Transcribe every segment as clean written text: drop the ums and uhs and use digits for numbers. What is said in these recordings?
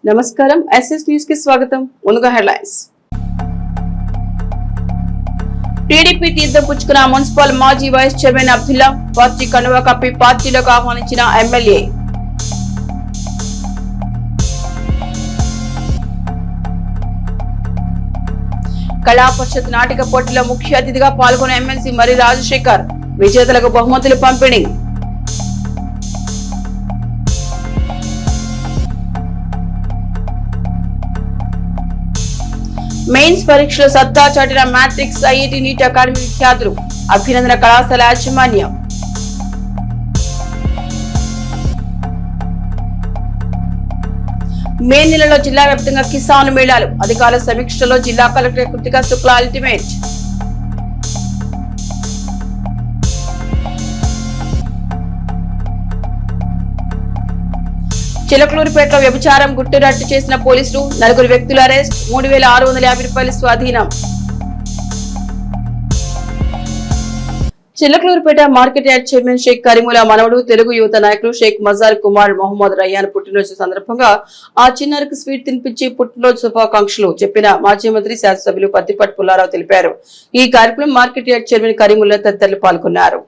నమస్కారం SS news కి స్వాగతం. ముందుగా హెడ్లైన్స్. టీడీపీ తీర్థం పుచ్చుకున్న మున్సిపల్ మాజీ వైస్ చైర్మన్ అబ్దుల్లా పార్టీ కండువా కప్పి పార్టీలోకి ఆహ్వానించిన ఎమ్మెల్యే. కళా పరిషత్ నాటక పోటీలో ముఖ్య అతిథిగా పాల్గొన్న ఎమ్మెల్సీ మరి రాజశేఖర్ విజేతలకు బహుమతులు పంపిణీ. మెయిన్స్ పరీక్షలో సత్తా చాటిన మ్యాట్రిక్స్ ఐఐటి నీట్ అకాడమీ విద్యార్థులు అభినందన కళాశాల యాజమాన్యం. మే నెలలో జిల్లా వ్యాప్తంగా కిసాన్ మేళాలు అధికారుల సమీక్షలో జిల్లా కలెక్టర్ కృతికా శుక్లా అల్టిమేట్. చిలకలూరుపేటలో వ్యభిచారం గుట్టురట్టు చేసిన పోలీసులు, 4 వ్యక్తులు అరెస్ట్, 3,650 రూపాయలు స్వాధీనం. Chilakaluripet market yard chairman Shaik Karimulla మనవడు తెలుగు యువత నాయకులు షేక్ మజార్ కుమార్ మొహమ్మద్ రయ్యాన్ పుట్టినరోజు సందర్భంగా ఆ చిన్నారికి స్వీట్ తినిపించి పుట్టినరోజు శుభాకాంక్షలు చెప్పిన మాజీ మంత్రి శాసనసభ్యులు పత్తిపాటి పుల్లారావు తెలిపారు. ఈ కార్యక్రమం మార్కెట్ యార్డ్ చైర్మన్ కరీముల్లా తదితరులు పాల్గొన్నారు.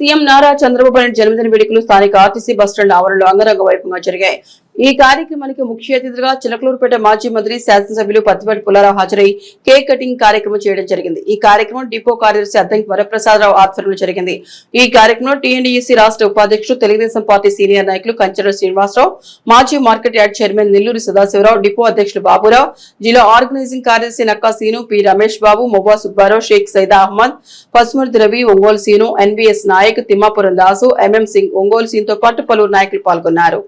సీఎం నారా చంద్రబాబు నాయుడు జన్మదిన వేడుకలు స్థానిక ఆర్టీసీ బస్టాండ్ ఆవరణలో అంగరంగ వైభవంగా జరిగాయి. ఈ కార్యక్రమానికి ముఖ్య అతిథిగా చిలకలూరుపేట మాజీ మంత్రి శాసనసభ్యులు పత్తిపాటి పుల్లారావు హాజరై కేక్ కటింగ్ కార్యక్రమం చేయడం జరిగింది. ఈ కార్యక్రమం డిపో కార్యదర్శి అద్దంకి వరప్రసాదరావు ఆధ్వర్యంలో జరిగింది. ఈ కార్యక్రమంలో టీఎన్డీయూసీ రాష్ట్ర ఉపాధ్యక్షుడు, తెలుగుదేశం పార్టీ సీనియర్ నాయకులు కంచెర శ్రీనివాసరావు, మాజీ market yard chairman Nelluri Sadasivarao, depot అధ్యక్షుడు బాబురావు, జిల్లా ఆర్గనైజింగ్ కార్యదర్శి Nakka Seenu, P Ramesh Babu, Mobba Subbarao, Sheikh Saida Ahmed, Pasumarthi Ravi, Ongole Seenu, NBS Naik, Thimmapuram Dasu, MM Singh, Ongole సీన్తో పాటు పలువురు నాయకులు పాల్గొన్నారు.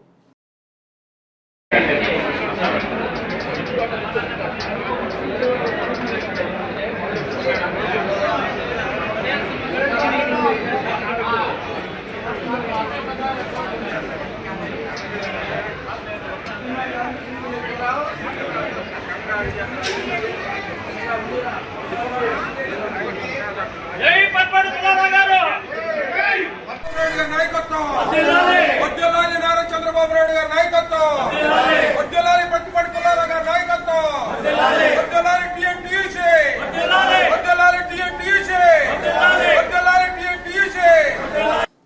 చంద్రబాబు నాయుడు గారి నాయకత్వం, వడ్డేలాలి పత్తిపాటి పుల్లారావు గారి నాయకత్వం, వడ్డేలాలి టీఎన్టీయూసీ, వడ్డేలాలి టీఎన్టీయూసీ, వడ్డేలాలి టీఎన్టీయూసీ.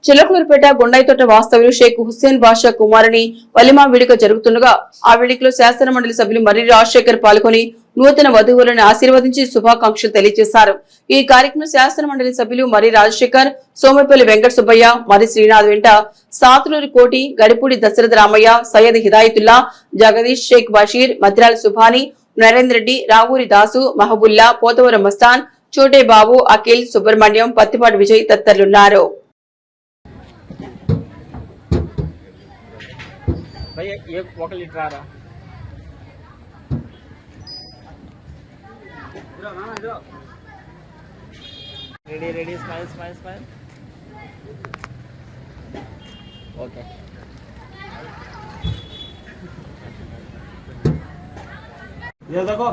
చిలకలూరుపేట గుండైతోట వాస్తవ్యులు షేక్ హుస్సేన్ బాషా కుమారుని వలిమా వేడుక జరుగుతుండగా ఆ వేడుకలో శాసన మండలి సభ్యులు మరి రాజశేఖర్ పాల్గొని నూతన వధువులను ఆశీర్వదించి శుభాకాంక్షలు తెలియజేశారు. ఈ కార్యక్రమం శాసన మండలి సభ్యులు మరి రాజశేఖర్, సోమపల్లి వెంకట సుబ్బయ్య, మరి శ్రీనాథ్ వెంట సాతులూరి కోటి, గడిపూడి దశరథ రామయ్య, సయ్యద్ హిదాయతుల్లా, జగదీష్, షేక్ బషీర్, మద్రాల సుభాని, నరేంద్ర రెడ్డి, రావూరి దాసు, మహబుల్లా, పోతవరం మస్తాన్, చోటే బాబు, అఖిల్, సుబ్రహ్మణ్యం, పత్తిపాటి విజయ్ తదితరులున్నారు. रेडी स्माइल ओके इधर देखो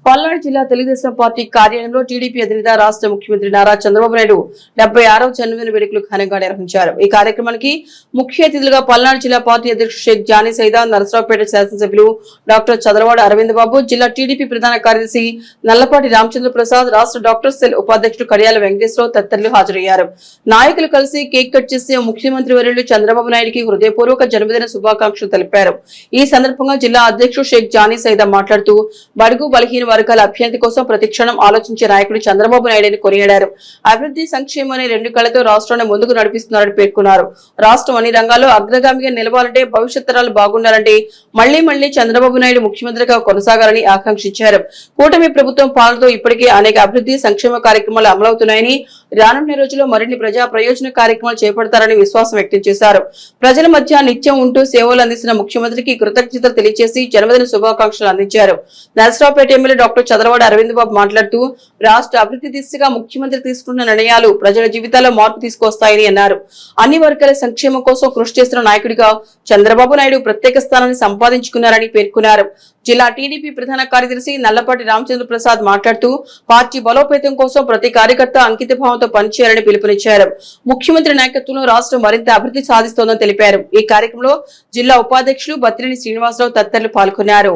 పల్నాడు జిల్లా తెలుగుదేశం పార్టీ కార్యాలయంలో టీడీపీ అధినేత రాష్ట్ర ముఖ్యమంత్రి నారా చంద్రబాబు నాయుడు 76వ జన్మదిన వేడుకలు ఘనంగా నిర్వహించారు. ఈ కార్యక్రమానికి ముఖ్య అతిథులుగా పల్నాడు జిల్లా పార్టీ అధ్యక్షుడు షేక్ జానీ సైదా, నరసరావుపేట శాసనసభ్యులు డాక్టర్ చదలవాడ అరవింద్ బాబు, జిల్లా టీడీపీ ప్రధాన కార్యదర్శి నల్లపాటి రామచంద్ర ప్రసాద్, రాష్ట్ర డాక్టర్ సెల్ ఉపాధ్యక్షుడు కడియాల వెంకటేశ్వరరావు తదితరులు హాజరయ్యారు. నాయకులు కలిసి కేక్ కట్ చేసి ముఖ్యమంత్రి వర్యులు చంద్రబాబు నాయుడికి హృదయపూర్వక జన్మదిన శుభాకాంక్షలు తెలిపారు. ఈ సందర్భంగా జిల్లా అధ్యక్షుడు షేక్ జానీ సైదా మాట్లాడుతూ బడుగు బలహీన వర్గాల అభ్యున్నతి కోసం ప్రతి క్షణం ఆలోచించే నాయకుడు చంద్రబాబు నాయుడు కొనియాడారు. అభివృద్ధి, సంక్షేమం అనే 2 కళ్లతో రాష్ట్రాన్ని ముందుకు నడిపిస్తున్నారని పేర్కొన్నారు. రాష్ట్రం అన్ని రంగాల్లో అగ్రగామిగా నిలవాలంటే, భవిష్యత్ తరాలు బాగుండాలంటే మళ్లీ చంద్రబాబు నాయుడు ముఖ్యమంత్రిగా కొనసాగాలని ఆకాంక్షించారు. కూటమి ప్రభుత్వం పాలనతో ఇప్పటికే అనేక అభివృద్ధి, సంక్షేమ కార్యక్రమాలు అమలవుతున్నాయని, రానున్న రోజుల్లో మరిన్ని ప్రజా ప్రయోజన కార్యక్రమాలు చేపడతారని విశ్వాసం వ్యక్తం చేశారు. ప్రజల మధ్య నిత్యం ఉంటూ సేవలు అందిస్తున్న ముఖ్యమంత్రికి కృతజ్ఞతలు తెలియజేసి జన్మదిన శుభాకాంక్షలు అందించారు. నరసరావుపేట ఎమ్మెల్యే డాక్టర్ చదలవాడ అరవింద్ బాబు మాట్లాడుతూ రాష్ట్ర అభివృద్ధి దిశగా ముఖ్యమంత్రి తీసుకున్న నిర్ణయాలు ప్రజల జీవితాల్లో మార్పు తీసుకొస్తాయని అన్నారు. అన్ని వర్గాల సంక్షేమం కోసం కృషి చేస్తున్న నాయకుడిగా చంద్రబాబు నాయుడు ప్రత్యేక స్థానాన్ని సంపాదించుకున్నారని పేర్కొన్నారు. జిల్లా టీడీపీ ప్రధాన కార్యదర్శి నల్లపాటి రామచంద్ర ప్రసాద్ మాట్లాడుతూ పార్టీ బలోపేతం కోసం ప్రతి కార్యకర్త అంకిత భావంతో పనిచేయాలని పిలుపునిచ్చారు. ముఖ్యమంత్రి నాయకత్వంలో రాష్ట్రం మరింత అభివృద్ధి సాధిస్తోందని తెలిపారు. ఈ కార్యక్రమంలో జిల్లా ఉపాధ్యక్షులు బత్తినేని శ్రీనివాసరావు తదితరులు పాల్గొన్నారు.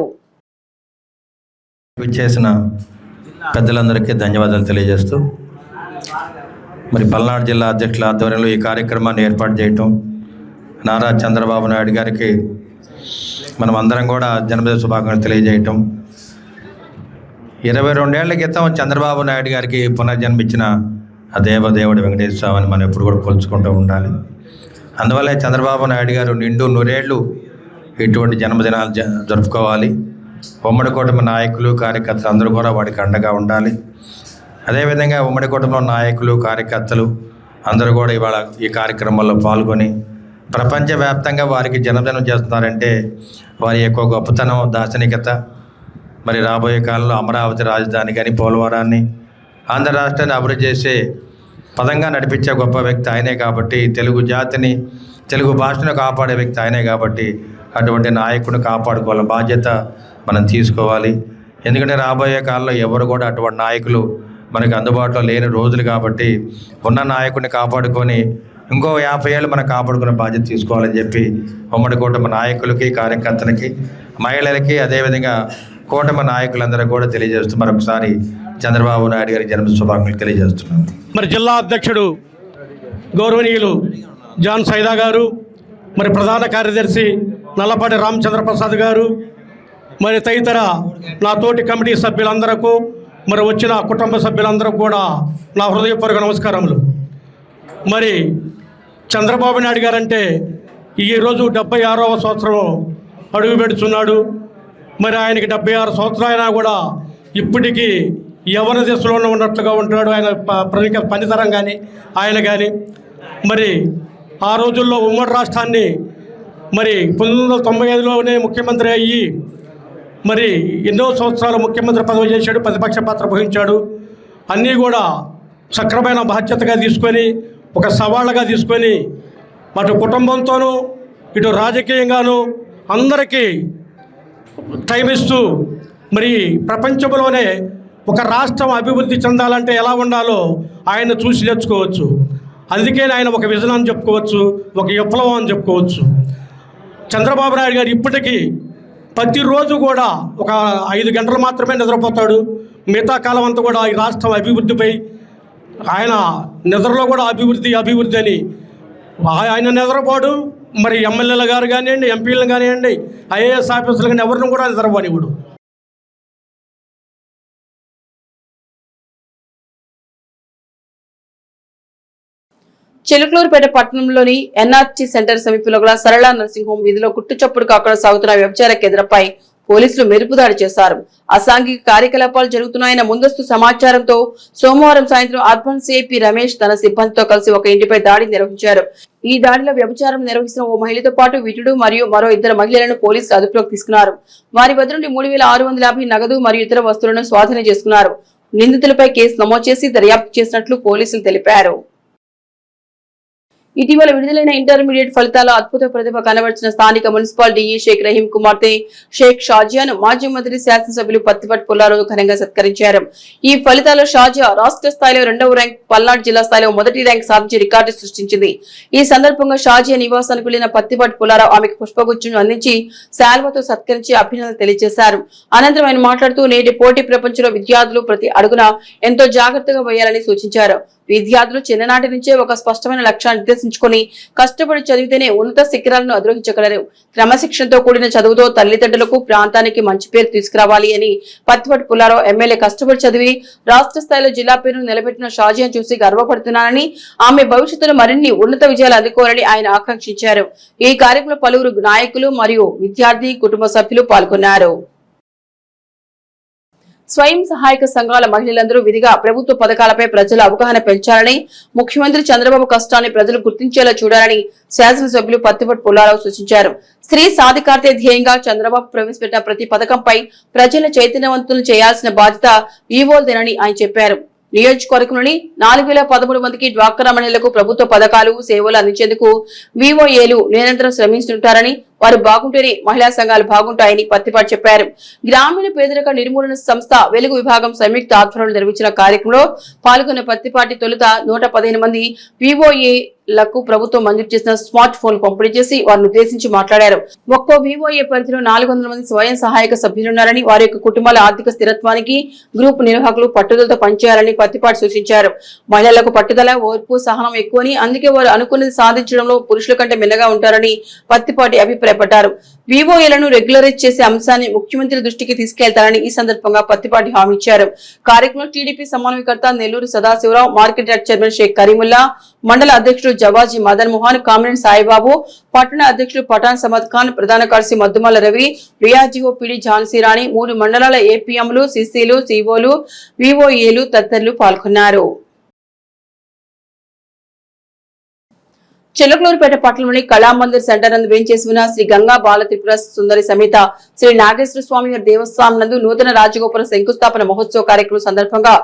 చేసిన పెద్దలందరికీ ధన్యవాదాలు తెలియజేస్తూ మరి పల్నాడు జిల్లా అధ్యక్షుల ఆధ్వర్యంలో ఈ కార్యక్రమాన్ని ఏర్పాటు చేయటం, నారా చంద్రబాబు నాయుడు గారికి మనం అందరం కూడా జన్మదిన శుభాకాంక్షలు తెలియజేయటం. 22 ఏళ్ల క్రితం చంద్రబాబు నాయుడు గారికి పునర్జన్మించిన ఆ దేవదేవుడు వెంకటేశ్వర స్వామిని మనం ఎప్పుడు కూడా కొలుచుకుంటూ ఉండాలి. అందువల్లే చంద్రబాబు నాయుడు గారు నిండు 100 ఏళ్ళు ఇటువంటి జన్మదినాలు జరుపుకోవాలి. ఉమ్మడి కుటుంబ నాయకులు కార్యకర్తలు అందరూ కూడా వాడికి అండగా ఉండాలి. అదేవిధంగా ఉమ్మడి కుటుంబం నాయకులు కార్యకర్తలు అందరూ కూడా ఇవాళ ఈ కార్యక్రమంలో పాల్గొని ప్రపంచవ్యాప్తంగా వారికి జన్మదినం చేస్తున్నారంటే వారి యొక్క గొప్పతనం, దార్శనికత, మరి రాబోయే కాలంలో అమరావతి రాజధాని కానీ పోలవరాన్ని ఆంధ్ర రాష్ట్రాన్ని అభివృద్ధి చేసే పదంగా నడిపించే గొప్ప వ్యక్తి ఆయనే కాబట్టి, తెలుగు జాతిని తెలుగు భాషను కాపాడే వ్యక్తి ఆయనే కాబట్టి అటువంటి నాయకుడిని కాపాడుకోవాల బాధ్యత మనం తీసుకోవాలి. ఎందుకంటే రాబోయే కాలంలో ఎవరు కూడా అటువంటి నాయకులు మనకు అందుబాటులో లేని రోజులు కాబట్టి ఉన్న నాయకుడిని కాపాడుకొని ఇంకో 50 ఏళ్ళు మనం కాపాడుకునే బాధ్యత తీసుకోవాలని చెప్పి ఉమ్మడి కుటుంబ నాయకులకి కార్యకర్తలకి మహిళలకి అదేవిధంగా కూటమి నాయకులందరూ కూడా తెలియజేస్తూ మరొకసారి చంద్రబాబు నాయుడు గారి జన్మదిన శుభాకాంక్షలు తెలియజేస్తున్నాను. మరి జిల్లా అధ్యక్షుడు గౌరవనీయులు జాన్ సైదా గారు, మరి ప్రధాన కార్యదర్శి నల్లపాటి రామచంద్ర ప్రసాద్ గారు, మరి తదితర నా తోటి కమిటీ సభ్యులందరకు, మరి వచ్చిన కుటుంబ సభ్యులందరూ కూడా నా హృదయపూర్వక నమస్కారములు. మరి చంద్రబాబు నాయుడు గారంటే ఈరోజు 76వ సంవత్సరం అడుగు పెడుతున్నాడు. మరి ఆయనకి 76 సంవత్సరాలైనా కూడా ఇప్పటికీ యవ్వన దశలోనే ఉన్నట్లుగా ఉంటాడు. ఆయన పనితరం కానీ ఆయన కానీ మరి ఆ రోజుల్లో ఉమ్మడి రాష్ట్రాన్ని మరి 1995లోనే ముఖ్యమంత్రి అయ్యి మరి ఎన్నో సంవత్సరాలు ముఖ్యమంత్రి పదవి చేశాడు, ప్రతిపక్ష పాత్ర వహించాడు. అన్నీ కూడా సక్రమైన బాధ్యతగా తీసుకొని ఒక సవాళ్ళగా తీసుకొని అటు కుటుంబంతోనూ ఇటు రాజకీయంగానూ అందరికీ టైం ఇస్తూ మరి ప్రపంచంలోనే ఒక రాష్ట్రం అభివృద్ధి చెందాలంటే ఎలా ఉండాలో ఆయన చూసి నేర్చుకోవచ్చు. అందుకే ఆయన ఒక విజన్ అని చెప్పుకోవచ్చు, ఒక విప్లవం అని చెప్పుకోవచ్చు. చంద్రబాబు నాయుడు గారు ఇప్పటికీ ప్రతిరోజు కూడా ఒక 5 గంటలు మాత్రమే నిద్రపోతాడు. మిగతా కాలం అంతా కూడా ఈ రాష్ట్రం అభివృద్ధిపై ఆయన నిద్రలో కూడా అభివృద్ధి అని ఆయన నిద్రపోడు. మరి ఎమ్మెల్యేలు గారు కానివ్వండి, ఎంపీలు కానివ్వండి, ఐఏఎస్ ఆఫీసర్లు కానీ ఎవరిని కూడా నిద్రపోనివ్వడు. చిలుకలూరుపేట పట్టణంలోని ఎన్ఆర్టీ సెంటర్ సమీపంలో గల సరళ నర్సింగ్ హోం వీధిలో గుట్టుచప్పుడుగా అక్కడ సాగుతున్న వ్యభిచార కేంద్రంపై పోలీసులు మెరుపుదాడి చేశారు. అసాంఘిక కార్యకలాపాలు జరుగుతున్నాయన్న ముందస్తు సమాచారంతో సోమవారం సాయంత్రం అర్బన్ సిఐపి రమేష్ తన సిబ్బందితో కలిసి ఒక ఇంటిపై దాడి నిర్వహించారు. ఈ దాడిలో వ్యభిచారం నిర్వహిస్తున్న ఓ మహిళతో పాటు విటుడు మరియు మరో 2 మహిళలను పోలీసులు అదుపులోకి తీసుకున్నారు. వారి వద్ద నుండి 3650 నగదు మరియు ఇతర వస్తువులను స్వాధీనం చేసుకున్నారు. నిందితులపై కేసు నమోదు చేసి దర్యాప్తు చేసినట్లు పోలీసులు తెలిపారు. ఇటీవల విడుదలైన ఇంటర్మీడియట్ ఫలితాల అద్భుత ప్రతిభ కనబర్చిన స్థానిక మున్సిపల్ డిఈ షేక్ రహీం కుమార్తె షేక్ షాజియాను మాజీ మంత్రి శాసనసభ్యులు పత్తిపాటి పుల్లారావు ఘనంగా సత్కరించారు. ఈ ఫలితాల్లో షాజియా రాష్ట్ర స్థాయిలో 2వ ర్యాంక్, పల్నాడు జిల్లా స్థాయిలో 1వ ర్యాంక్ సాధించి రికార్డు సృష్టించింది. ఈ సందర్భంగా షాజియా నివాసానికి వెళ్లిన పత్తిపాటి పుల్లారావు ఆమెకు పుష్పగుచ్చం అందించి శాల్వతో సత్కరించి అభినందనలు తెలియజేశారు. అనంతరం ఆయన మాట్లాడుతూ నేటి పోటీ ప్రపంచంలో విద్యార్థులు ప్రతి అడుగున ఎంతో జాగ్రత్తగా వేయాలని సూచించారు. విద్యార్థులు చిన్ననాటి నుంచే ఒక స్పష్టమైన లక్ష్యాన్ని నిర్దేశించుకుని కష్టపడి చదివితేనే ఉన్నత శిఖరాలను అధిరోహించగలరు. క్రమశిక్షణతో కూడిన చదువుతో తల్లిదండ్రులకు, ప్రాంతానికి మంచి పేరు తీసుకురావాలి అని పత్తిపాటి పుల్లారావు ఎమ్మెల్యే కష్టపడి చదివి రాష్ట్ర స్థాయిలో జిల్లా పేరును నిలబెట్టిన షాజియాను చూసి గర్వపడుతున్నానని, ఆమె భవిష్యత్తులో మరిన్ని ఉన్నత విజయాలు అందుకోవాలని ఆయన ఆకాంక్షించారు. ఈ కార్యక్రమంలో పలువురు నాయకులు మరియు విద్యార్థి కుటుంబ సభ్యులు పాల్గొన్నారు. స్వయం సహాయక సంఘాల మహిళలందరూ విధిగా ప్రభుత్వ పథకాలపై ప్రజల అవగాహన పెంచాలని, ముఖ్యమంత్రి చంద్రబాబు కష్టాన్ని ప్రజలు గుర్తించేలా చూడాలని శాసనసభ్యులు పత్తిపాటి పుల్లారావు సూచించారు. స్త్రీ సాధికారతే ధ్యేయంగా చంద్రబాబు ప్రవేశపెట్టిన ప్రతి పథకంపై ప్రజల చైతన్యవంతులు చేయాల్సిన బాధ్యత ఈవోల్దేనని ఆయన చెప్పారు. నియోజకవర్గంలోని 4013 మందికి డ్వాక్రా మహిళలకు ప్రభుత్వ పథకాలు, సేవలు అందించేందుకు వివోఏలు నిరంతరం శ్రమిస్తుంటారని, వారు బాగుంటేనే మహిళా సంఘాలు బాగుంటాయని పత్తిపాటి చెప్పారు. గ్రామీణ పేదరిక నిర్మూలన సంస్థ వెలుగు విభాగం సంయుక్త ఆధ్వర్యంలో నిర్వహించిన కార్యక్రమంలో పాల్గొన్న పత్తిపాటి తొలుత 115 మంది వివోఏలకు ప్రభుత్వం మంజూరు చేసిన స్మార్ట్ ఫోన్ పంపిణీ చేసి వారిని ఉద్దేశించి మాట్లాడారు. ఒక్కో వివోఏ పరిధిలో 400 మంది స్వయం సహాయక సభ్యులున్నారని, వారి యొక్క కుటుంబాల ఆర్థిక స్థిరత్వానికి గ్రూప్ నిర్వాహకులు పట్టుదలతో పనిచేయాలని పత్తిపాటి సూచించారు. మహిళలకు పట్టుదల, ఓర్పు, సహనం ఎక్కువని, అందుకే వారు అనుకున్నది సాధించడంలో పురుషుల కంటే మిన్నగా ఉంటారని పత్తిపాటి అభిప్రాయపడ్డారు. వివోఏలను రెగ్యులరైజ్ చేసే అంశాన్ని ముఖ్యమంత్రి దృష్టికి తీసుకెళ్తారని ఈ సందర్భంగా పత్తిపాటి హామీ ఇచ్చారు. కార్యక్రమంలో టీడీపీ సమన్వయకర్త Nellore Sadasivarao, market yard chairman Shaik Karimulla, మండల అధ్యక్షుడు జవాజీ మదన్ మోహన్, కామినేని సాయిబాబు, పట్టణ అధ్యక్షుడు పఠాన్ సమద్ ఖాన్, ప్రధాన కార్యదర్శి మద్దుమల్ల రవి, రియాజీఓ పిడి ఝాన్సీ రాణి, 3 మండలాల ఏపీఎంలు, సిసిలు, సిఓలు, వివోఏలు తదితరులు పాల్గొన్నారు. చిలకలూరుపేట పట్టణంలోని కళామందిర్ సెంటర్ నందు వేంచేసి ఉన్న శ్రీ గంగా బాల త్రిపుర సుందరి సమేత శ్రీ నాగేశ్వర స్వామి వారి దేవస్థానం నందు నూతన రాజగోపుర శంకుస్థాపన మహోత్సవ కార్యక్రమం సందర్భంగా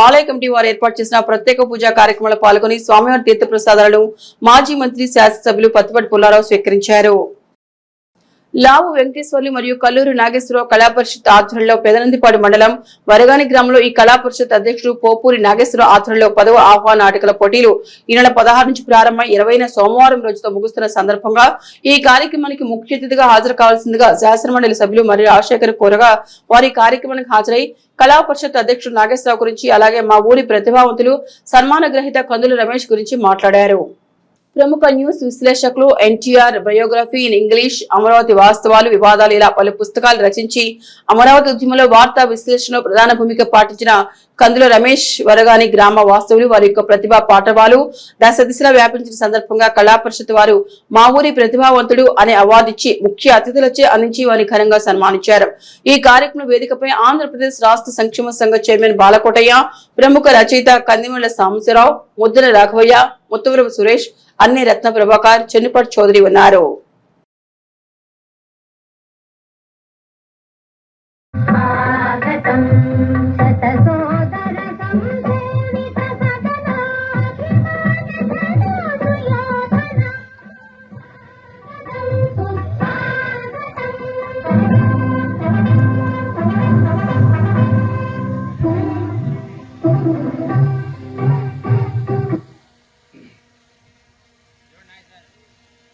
ఆలయ కమిటీ వారు ఏర్పాటు చేసిన ప్రత్యేక పూజా కార్యక్రమంలో పాల్గొని స్వామివారి తీర్థ ప్రసాదాలను మాజీ మంత్రి శాసనసభ్యులు పత్తిపాటి పుల్లారావు స్వీకరించారు. లావు వెంకటేశ్వర్లు మరియు కల్లూరు నాగేశ్వరరావు కళా పరిషత్ ఆధ్వర్యంలో పెదనందిపాడు మండలం వరగాని గ్రామంలో ఈ కళా పరిషత్ అధ్యక్షుడు పోపూరి నాగేశ్వరరావు ఆధ్వర్యంలో 10వ ఆహ్వాన నాటకాల పోటీలు ఈ నెల 16 నుంచి ప్రారంభమై 20న సోమవారం రోజుతో ముగుస్తున్న సందర్భంగా ఈ కార్యక్రమానికి ముఖ్య అతిథిగా హాజరు కావాల్సిందిగా శాసనమండలి సభ్యులు మరియు రాజశేఖర్ కోరగా వారి కార్యక్రమానికి హాజరై కళా పరిషత్ అధ్యక్షుడు నాగేశ్వరరావు గురించి, అలాగే మా ఊరి ప్రతిభావంతులు సన్మాన గ్రహీత కందుల రమేష్ గురించి మాట్లాడారు. ప్రముఖ న్యూస్ విశ్లేషకులు NTR biography in English, Amaravati వాస్తవాలు, వివాదాలు ఇలా పలు పుస్తకాలు రచించి అమరావతి ఉద్యమంలో వార్తా విశ్లేషణలో ప్రధాన భూమిక పాటించిన కందుల రమేష్ వరగాని గ్రామ వాస్తవులు వారి యొక్క ప్రతిభా పాఠవాలు దశ దిశలా వ్యాపించిన సందర్భంగా కళా పరిషత్ వారు మా ఊరి ప్రతిభావంతుడు అనే అవార్డు ఇచ్చి ముఖ్య అతిథులచే అందించి వారిని ఘనంగా సన్మానించారు. ఈ కార్యక్రమ వేదికపై ఆంధ్రప్రదేశ్ రాష్ట్ర సంక్షేమ సంఘ చైర్మన్ బాలకోటయ్య, ప్రముఖ రచయిత కందిమళ్ల సాంబశివరావు, ముద్దుల రాఘవయ్య, ముత్తవరపు సురేష్, అన్ని రత్న ప్రభాకర్, చెన్నుపట్ చౌదరి ఉన్నారు.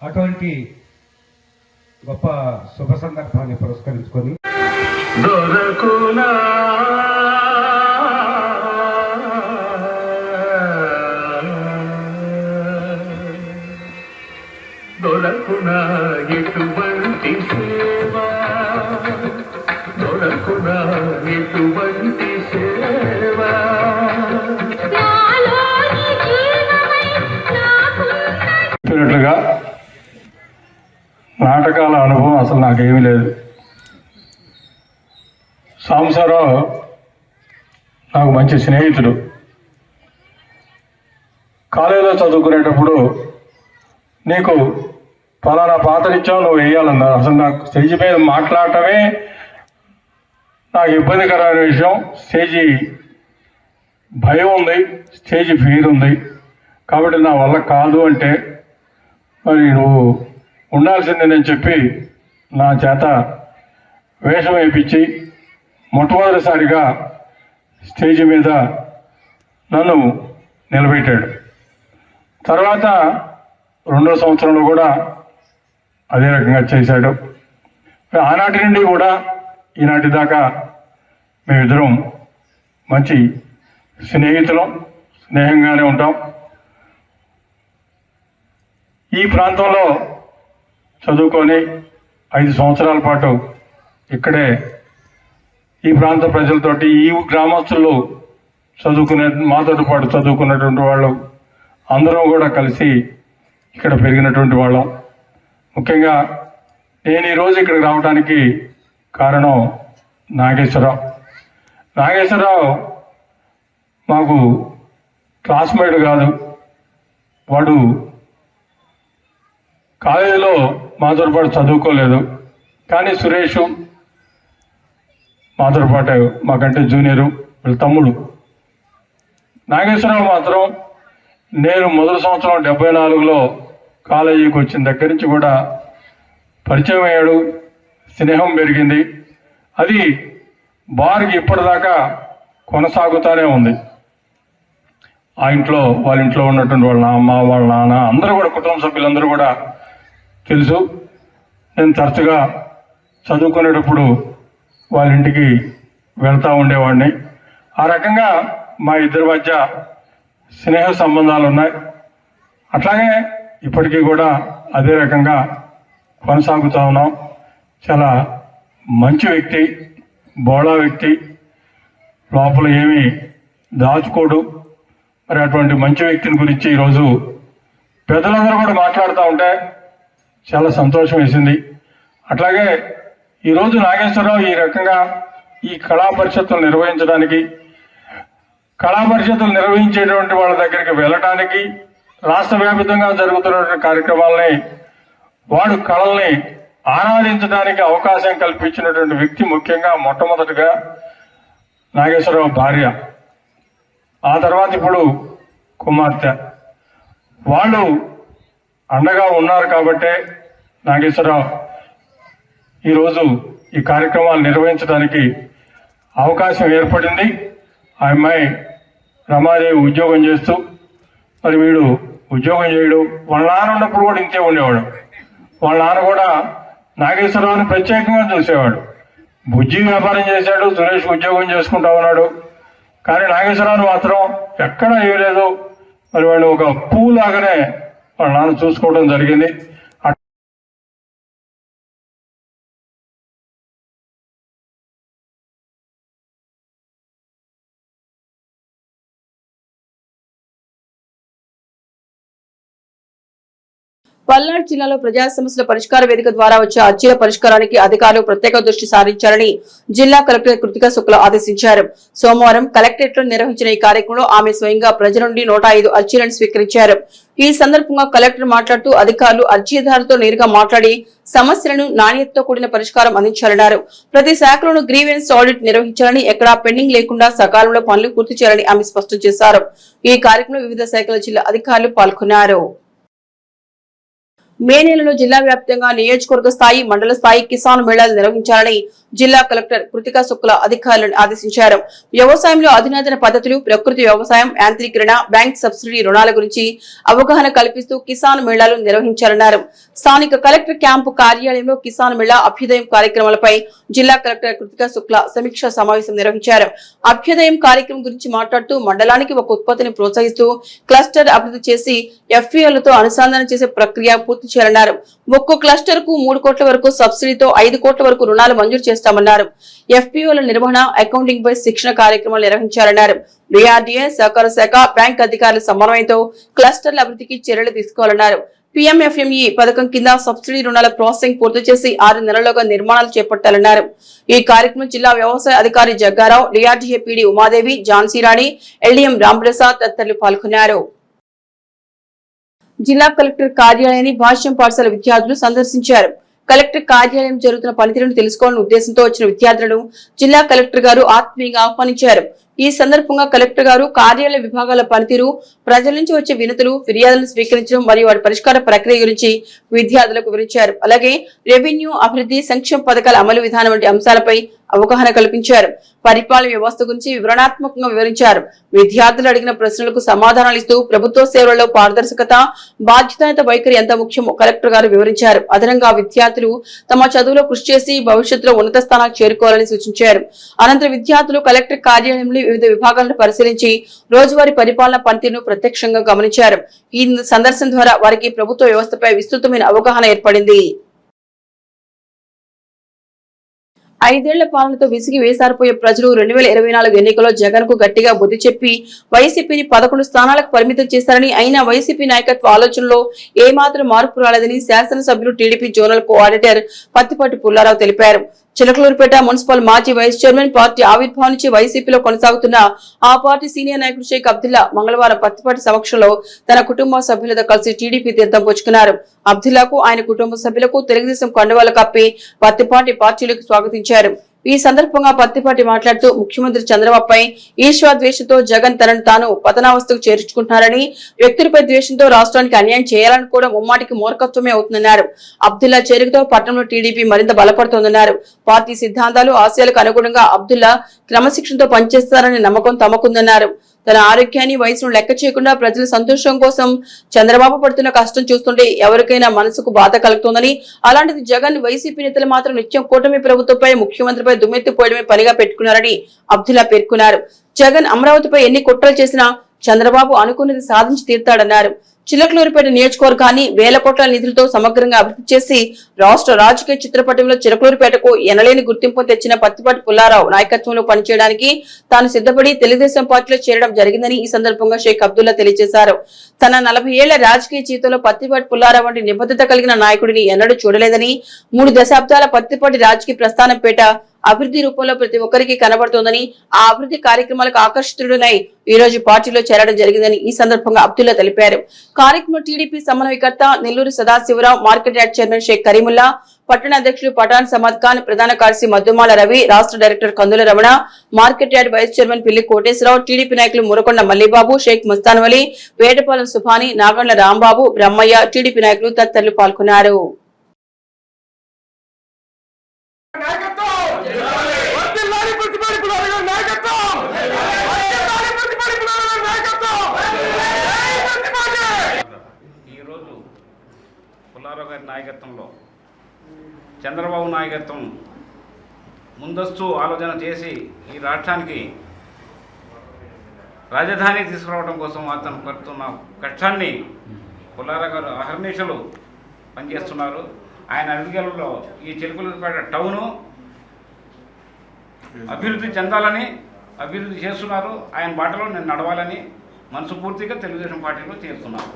అటువంటి గొప్ప శుభ సందర్భాన్ని పురస్కరించుకొని దొరకునా ఎటువంటి సేవా, దొరకునా ఎటువంటి సేవా, చెప్పినట్లుగా నాటకాల అనుభవం అసలు నాకేమీ లేదు. సాంబశివరావు నాకు మంచి స్నేహితుడు. కాలేజీలో చదువుకునేటప్పుడు నీకు ఫలానా పాత్ర ఇచ్చావు, నువ్వు వేయాలన్నారు. అసలు నాకు స్టేజ్ మీద మాట్లాడటమే నాకు ఇబ్బందికరమైన విషయం. స్టేజీ భయం ఉంది, స్టేజ్ ఫీర్ ఉంది. కాబట్టి నా వల్ల కాదు అంటే మరి నువ్వు ఉండాల్సిందేనని చెప్పి నా చేత వేషం వేయించి మొట్టమొదటిసారిగా స్టేజి మీద నన్ను నిలబెట్టాడు. తర్వాత 2వ సంవత్సరంలో కూడా అదే రకంగా చేశాడు. ఆనాటి నుండి కూడా ఈనాటి దాకా మేమిద్దరం మంచి స్నేహితులం, స్నేహంగానే ఉంటాం. ఈ ప్రాంతంలో చదువుకొని 5 సంవత్సరాల పాటు ఇక్కడే ఈ ప్రాంత ప్రజలతోటి, ఈ గ్రామస్తులు చదువుకునే మాతో పాటు చదువుకున్నటువంటి వాళ్ళు అందరం కూడా కలిసి ఇక్కడ పెరిగినటువంటి వాళ్ళం. ముఖ్యంగా నేను ఈరోజు ఇక్కడికి రావడానికి కారణం నాగేశ్వరరావు. నాగేశ్వరరావు మాకు క్లాస్మేట్ కాదు, వాడు కాలేజీలో మాతో పాటు చదువుకోలేదు. కానీ సురేష్ మాతో పాటు మాకంటే జూనియరు, వీళ్ళ తమ్ముడు. నాగేశ్వరరావు మాత్రం నేను మొదటి సంవత్సరం 74లో కాలేజీకి వచ్చిన దగ్గర నుంచి కూడా పరిచయం అయ్యాడు, స్నేహం పెరిగింది. అది బార్కి ఇప్పటిదాకా కొనసాగుతూనే ఉంది. ఆ ఇంట్లో వాళ్ళ ఇంట్లో ఉన్నటువంటి వాళ్ళ అమ్మ, వాళ్ళ నాన్న అందరూ కూడా, కుటుంబ సభ్యులందరూ కూడా తెలుసు. నేను తరచుగా చదువుకునేటప్పుడు వాళ్ళ ఇంటికి వెళ్తూ ఉండేవాడిని. ఆ రకంగా మా ఇద్దరి మధ్య స్నేహ సంబంధాలు ఉన్నాయి. అట్లాగే ఇప్పటికీ కూడా అదే రకంగా కొనసాగుతూ ఉన్నాం. చాలా మంచి వ్యక్తి, బోళా వ్యక్తి, లోపల ఏమీ దాచుకోడు. మరి అటువంటి మంచి వ్యక్తిని గురించి ఈరోజు పెద్దలందరూ కూడా మాట్లాడుతూ ఉంటే చాలా సంతోషం వేసింది. అట్లాగే ఈరోజు నాగేశ్వరరావు ఈ రకంగా ఈ కళా పరిషత్తులు నిర్వహించడానికి, కళా పరిషత్తులు నిర్వహించేటువంటి వాళ్ళ దగ్గరికి వెళ్ళడానికి, రాష్ట్ర వ్యాప్తంగా జరుగుతున్నటువంటి కార్యక్రమాలని వాడు కళల్ని ఆరాధించడానికి అవకాశం కల్పించినటువంటి వ్యక్తి ముఖ్యంగా మొట్టమొదటిగా నాగేశ్వరరావు భార్య, ఆ తర్వాత ఇప్పుడు కుమార్తె. వాళ్ళు అండగా ఉన్నారు కాబట్టే నాగేశ్వరరావు ఈరోజు ఈ కార్యక్రమాలు నిర్వహించడానికి అవకాశం ఏర్పడింది. ఆ అమ్మాయి రమాదేవి ఉద్యోగం చేస్తూ, మరి వీడు ఉద్యోగం చేయడు. వాళ్ళ నాన్న ఉన్నప్పుడు కూడా ఇంతే ఉండేవాడు. వాళ్ళ నాన్న కూడా నాగేశ్వరరావుని ప్రత్యేకంగా చూసేవాడు. బుజ్జి వ్యాపారం చేశాడు, సురేష్ ఉద్యోగం చేసుకుంటా ఉన్నాడు. కానీ నాగేశ్వరరావు మాత్రం ఎక్కడా ఇవ్వలేదు. మరి వాడు ఒక పువ్వు లాగానే వాళ్ళ నాన్న చూసుకోవడం జరిగింది. పల్నాడు జిల్లాలో ప్రజా సమస్యల పరిష్కార వేదిక ద్వారా వచ్చే అర్జీల పరిష్కారానికి అధికారులు ప్రత్యేక దృష్టి సారించాలని జిల్లా కలెక్టర్ కృతికా శుక్లా ఆదేశించారు. సోమవారం కలెక్టరేట్ లో నిర్వహించిన ఈ కార్యక్రమంలో ఆమె స్వయంగా ప్రజల నుండి 105 అర్జీలను స్వీకరించారు. ఈ సందర్భంగా కలెక్టర్ మాట్లాడుతూ అధికారులు అర్జీదారులతో నేరుగా మాట్లాడి సమస్యలను నాణ్యతతో కూడిన పరిష్కారం అందించాలన్నారు. ప్రతి శాఖలోనూ గ్రీవెన్స్ ఆడిట్ నిర్వహించాలని, ఎక్కడా పెండింగ్ లేకుండా సకాలంలో పనులు పూర్తి చేయాలని ఆమె స్పష్టం చేశారు. ఈ కార్యక్రమంలో వివిధ శాఖల జిల్లా అధికారులు పాల్గొన్నారు. మే నెలలో జిల్లా వ్యాప్తంగా నియోజకవర్గ స్థాయి, మండల స్థాయి కిసాన్ మేళాలు నిర్వహించాలని జిల్లా కలెక్టర్ కృతికా శుక్లా అధికారులను ఆదేశించారు. వ్యవసాయంలో అధునాతన పద్ధతులు, ప్రకృతి వ్యవసాయం, యాంత్రీకరణ, బ్యాంక్ సబ్సిడీ రుణాల గురించి అవగాహన కల్పిస్తూ కిసాన్ మేళాలు నిర్వహించాలన్నారు. స్థానిక కలెక్టర్ క్యాంపు కార్యాలయంలో కిసాన్ మేళా, అభ్యుదయం కార్యక్రమాలపై జిల్లా కలెక్టర్ కృతికా శుక్లా సమీక్షా సమావేశం నిర్వహించారు. అభ్యుదయం కార్యక్రమం గురించి మాట్లాడుతూ మండలానికి ఒక ఉత్పత్తిని ప్రోత్సహిస్తూ క్లస్టర్ అభివృద్ధి చేసి FPOలతో అనుసంధానం చేసే ప్రక్రియ పూర్తి చేయాలన్నారు. ఒక్కో క్లస్టర్ కు 3 కోట్ల వరకు సబ్సిడీతో 5 కోట్ల వరకు రుణాలు మంజూరు చేస్తామన్నారు. FPOల నిర్వహణ, అకౌంటింగ్ పై శిక్షణ కార్యక్రమాలు నిర్వహించాలన్నారు. DRDA, సహకార శాఖ, బ్యాంక్ అధికారుల సమన్వయంతో క్లస్టర్ల అభివృద్ధికి చర్యలు తీసుకోవాలన్నారు. PMFME పథకం కింద సబ్సిడీ రుణాల ప్రాసెసింగ్ పూర్తి చేసి 6 నెలల్లోగా నిర్మాణాలు చేపట్టాలన్నారు. ఈ కార్యక్రమం జిల్లా వ్యవసాయ అధికారి Jagga Rao, DRDA PD Umadevi, Jhansi Rani, LDM Ramprasad తదితరులు పాల్గొన్నారు. జిల్లా కలెక్టర్ కార్యాలయాన్ని భాష్యం పాఠశాల విద్యార్థులు సందర్శించారు. కలెక్టర్ కార్యాలయం జరుగుతున్న పనితీరును తెలుసుకోవాలని ఉద్దేశంతో వచ్చిన విద్యార్థులను జిల్లా కలెక్టర్ గారు ఆత్మీయంగా ఆహ్వానించారు. ఈ సందర్భంగా కలెక్టర్ గారు కార్యాలయ విభాగాల పనితీరు, ప్రజల నుంచి వచ్చే వినతులు, ఫిర్యాదులను స్వీకరించడం మరియు వాటి పరిష్కార ప్రక్రియ గురించి విద్యార్థులకు వివరించారు. అలాగే రెవెన్యూ, అభివృద్ధి, సంక్షేమ పథకాల అమలు విధానం వంటి అంశాలపై అవగాహన కల్పించారు. పరిపాలన వ్యవస్థ గురించి వివరణాత్మకంగా వివరించారు. విద్యార్థులు అడిగిన ప్రశ్నలకు సమాధానాలు ఇస్తూ ప్రభుత్వ సేవలలో పారదర్శకత, బాధ్యతాయుత వైఖరి ఎంత ముఖ్యమో కలెక్టర్ గారు వివరించారు. అదనంగా విద్యార్థులు తమ చదువులో కృషి చేసి భవిష్యత్తులో ఉన్నత స్థానాలకు చేరుకోవాలని సూచించారు. అనంతరం విద్యార్థులు కలెక్టర్ కార్యాలయంలో వివిధ విభాగాలను పరిశీలించి రోజువారీ పరిపాలన పనితీరును ప్రత్యక్షంగా గమనించారు. ఈ సందర్శన ద్వారా వారికి ప్రభుత్వ వ్యవస్థపై విస్తృతమైన అవగాహన ఏర్పడింది. 5 ఏళ్ల పాలనతో విసిగి వేసారిపోయే ప్రజలు 2024 ఎన్నికల్లో జగన్ కు గట్టిగా బుద్ధి చెప్పి వైసీపీని 11 స్థానాలకు పరిమితం చేశారని, అయినా వైసీపీ నాయకత్వ ఆలోచనలో ఏమాత్రం మార్పు రాలేదని శాసనసభ్యులు TDP zonal coordinator Prathipati Pullarao తెలిపారు. చిలకలూరుపేట మున్సిపల్ మాజీ వైస్ చైర్మన్ పార్టీ ఆవిర్భావం నుంచి వైసీపీలో కొనసాగుతున్న ఆ పార్టీ సీనియర్ నాయకుడు షేక్ అబ్దుల్లా మంగళవారం పత్తిపాటి సమక్షంలో తన కుటుంబ సభ్యులతో కలిసి టీడీపీ తీర్థం పుచ్చుకున్నారు. అబ్దుల్లాకు ఆయన కుటుంబ సభ్యులకు తెలుగుదేశం కండువాలు కప్పి పత్తిపాటి పార్టీలకు స్వాగతించారు. ఈ సందర్భంగా పత్తిపాటి మాట్లాడుతూ ముఖ్యమంత్రి చంద్రబాబుపై ఈశ్వర ద్వేషంతో జగన్ తనను తాను పతనావస్థకు చేర్చుకుంటున్నారని, వ్యక్తులపై ద్వేషంతో రాష్ట్రానికి అన్యాయం చేయాలని కూడా ముమ్మాటికి మూర్ఖత్వమే అవుతుందన్నారు. అబ్దుల్లా చేరికతో పట్టణంలో టీడీపీ మరింత బలపడుతోందన్నారు. పార్టీ సిద్ధాంతాలు ఆశయాలకు అనుగుణంగా అబ్దుల్లా క్రమశిక్షణతో పనిచేస్తారనే నమ్మకం తమకుందన్నారు. తన ఆరోగ్యాన్ని వయసును లెక్క చేయకుండా ప్రజల సంతోషం కోసం చంద్రబాబు పడుతున్న కష్టం చూస్తుంటే ఎవరికైనా మనసుకు బాధ కలుగుతోందని, అలాంటిది జగన్ వైసీపీ నేతలు మాత్రం నిత్యం కూటమి ప్రభుత్వంపై ముఖ్యమంత్రిపై దుమ్మెత్తిపోయడమే పనిగా పెట్టుకున్నారని అబ్దుల్లా పేర్కొన్నారు. జగన్ అమరావతిపై ఎన్ని కుట్రలు చేసినా చంద్రబాబు అనుకున్నది సాధించి తీర్తాడన్నారు. చిలకలూరుపేట నియోజకవర్గాన్ని వేల కోట్ల నిధులతో సమగ్రంగా అభివృద్ధి చేసి రాష్ట్ర రాజకీయ చిత్రపటంలో చిలకలూరుపేటకు ఎనలేని గుర్తింపు తెచ్చిన పత్తిపాటి పుల్లారావు నాయకత్వంలో పనిచేయడానికి తాను సిద్ధపడి తెలుగుదేశం పార్టీలో చేరడం జరిగిందని ఈ సందర్భంగా షేక్ అబ్దుల్లా తెలియజేశారు. తన 40 ఏళ్ల రాజకీయ జీవితంలో పత్తిపాటి పుల్లారావు వంటి నిబద్ధత కలిగిన నాయకుడిని ఎన్నడూ చూడలేదని, 3 దశాబ్దాల పత్తిపాటి రాజకీయ ప్రస్థానం పేట అభివృద్ధి రూపంలో ప్రతి ఒక్కరికి కనబడుతోందని, ఆ అభివృద్ధి కార్యక్రమాలకు ఆకర్షితుడునై ఈ రోజు పార్టీలో చేరడం జరిగిందని ఈ సందర్భంగా అబ్దుల్లా తెలిపారు. కార్యక్రమంలో టీడీపీ సమన్వయకర్త Nellore Sadasivarao, market yard chairman Shaik Karimulla, పట్టణ అధ్యక్షులు పఠాన్ సమద్ ఖాన్, ప్రధాన కార్యదర్శి మద్దుమాల రవి, రాష్ట్ర director Kandula Ramana, market yard vice chairman Pilli Koteswararao, TDP నాయకులు మురకొండ మల్లిబాబు, షేక్ మస్తాన్వలి, వేటపాలెం సుభాని, నాగండ్ల రాంబాబు, బ్రహ్మయ్య, టీడీపీ నాయకులు తదితరులు పాల్గొన్నారు. ఈరోజు పుల్లారావు గారి నాయకత్వంలో చంద్రబాబు నాయకత్వం ముందస్తు ఆలోచన చేసి ఈ రాష్ట్రానికి రాజధాని తీసుకురావడం కోసం అతను పడుతున్న కష్టాన్ని పుల్లారావు గారు అహర్నిశలు పనిచేస్తున్నారు. ఆయన అడుగులలో ఈ చిలకలూరుపేట టౌను అభివృద్ధి చెందాలని అభివృద్ధి చేస్తున్నారు. ఆయన బాటలో నేను నడవాలని మనస్ఫూర్తిగా తెలుగుదేశం పార్టీలో చేరుతున్నాను.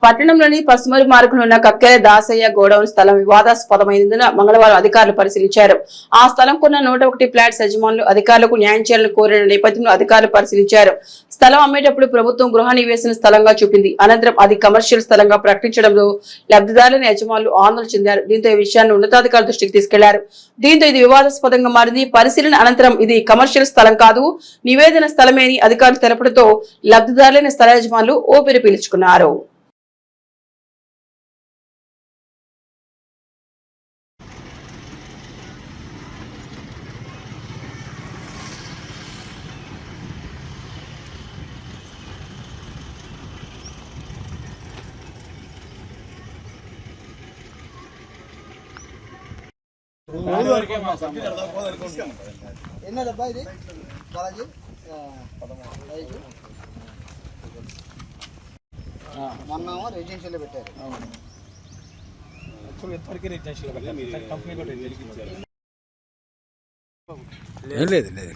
పట్టణంలోని పసుమరి మార్గంలో ఉన్న కక్కెర దాసయ్య గోడౌన్ స్థలం వివాదాస్పదమైనందున మంగళవారం అధికారులు పరిశీలించారు. ఆ స్థలం కొన్న 101 ఫ్లాట్స్ యజమానులు అధికారులకు న్యాయం చేయాలని కోరిన నేపథ్యంలో అధికారులు పరిశీలించారు. స్థలం అమ్మేటప్పుడు ప్రభుత్వం గృహ నివేశన స్థలంగా చూపింది. అనంతరం అది కమర్షియల్ స్థలంగా ప్రకటించడంలో లబ్ధిదారులను యజమానులు ఆందోళన చెందారు. దీంతో ఈ విషయాన్ని ఉన్నతాధికారుల దృష్టికి తీసుకెళ్లారు. దీంతో ఇది వివాదాస్పదంగా మారింది. పరిశీలన అనంతరం ఇది కమర్షియల్ స్థలం కాదు, నివేదన స్థలమే అని అధికారులు తెలపడంతో లబ్ధిదారులైన స్థల యజమానులు ఊపిరి పీల్చుకున్నారు. మొన్న రెసిడెన్షియల్ పెట్టారు. లేదు లేదు